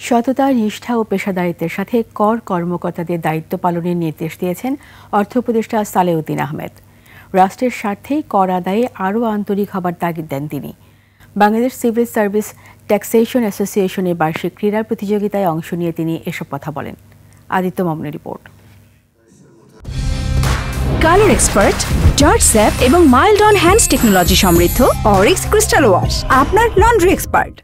সততা, নিষ্ঠা ও পেশাদারিত্বের সাথে কর্মকর্তাদের দায়িত্ব পালনের নির্দেশ দিয়েছেন অর্থ উপদেষ্টা সালেউদ্দিন আহমেদ। রাষ্ট্রের স্বার্থেই কর আদায়ে আরও আন্তরিক হবার তাগিদ দেন তিনি। বাংলাদেশ সিভিল সার্ভিস ট্যাক্সেশন অ্যাসোসিয়েশনের বার্ষিক ক্রীড়া প্রতিযোগিতায় অংশ নিয়ে তিনি এসব কথা বলেন। আদিত্য মামুনের report. Colour expert, George sap এবং মাইল্ড অন হ্যান্ডস টেকনোলজি সমৃদ্ধ অরিক্স ক্রিস্টাল ওয়াশ আপনার লন্ড্রি এক্সপার্ট।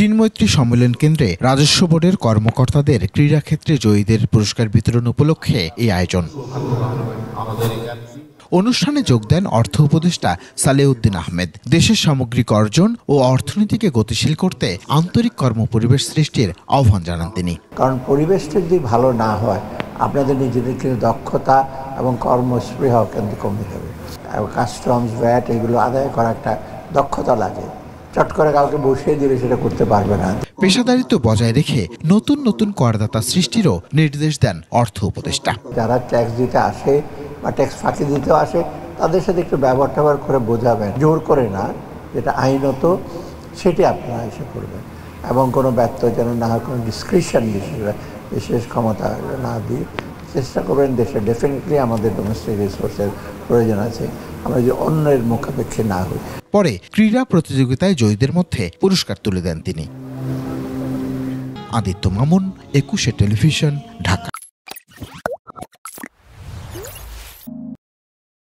চীনমৈত্রী সম্মেলন কেন্দ্রে রাজস্ব বোর্ডের কর্মকর্তাদের ক্রীড়াক্ষেত্রে জয়ীদের পুরস্কার বিতরণ উপলক্ষে এই আয়োজন। অনুষ্ঠানে যোগ দেন অর্থ উপদেষ্টা সালেউদ্দিন আহমেদ। দেশের সামগ্রিক অর্জন ও অর্থনীতিকে গতিশীল করতে আন্তরিক কর্মপরিবেশ সৃষ্টির আহ্বান জানান তিনি। কারণ পরিবেশটা যদি ভালো না হয়, আপনাদের নিজেদের কিন্তু দক্ষতা এবং কর্মস্পৃহ কিন্তু কমে যাবে। কাস্টমস, ভ্যাট এগুলো আদায় করা একটা দক্ষতা লাগে। চট করে কাউকে বসিয়ে দিলে সেটা করতে পারবে না। পেশাদারিত্ব বজায় রেখে নতুন নতুন করদাতা সৃষ্টিরও নির্দেশ দেন অর্থ উপদেষ্টা। যারা ট্যাক্স দিতে আসে বা ট্যাক্স ফাঁকি দিতেও আসে, তাদের সাথে একটু ব্যবহার করে বোঝাবেন, জোর করে না, যেটা আইনত সেটি আপনারা এসে করবেন এবং কোনো ব্যর্থ যেন না হয়, কোনো ডিসক্রিপশন বিশেষ ক্ষমতা না দিয়ে চেষ্টা করবেন। দেশে ডেফিনেটলি আমাদের ডোমেস্টিক রিসোর্সের প্রয়োজন আছে, আমরা যে অন্যের মুখাপেক্ষী না হই। পরে ক্রীড়া প্রতিযোগিতায় জয়ীদের মধ্যে পুরস্কার তুলে দেন তিনি। আদিত্য মামুন, 21 টেলিভিশন, ঢাকা।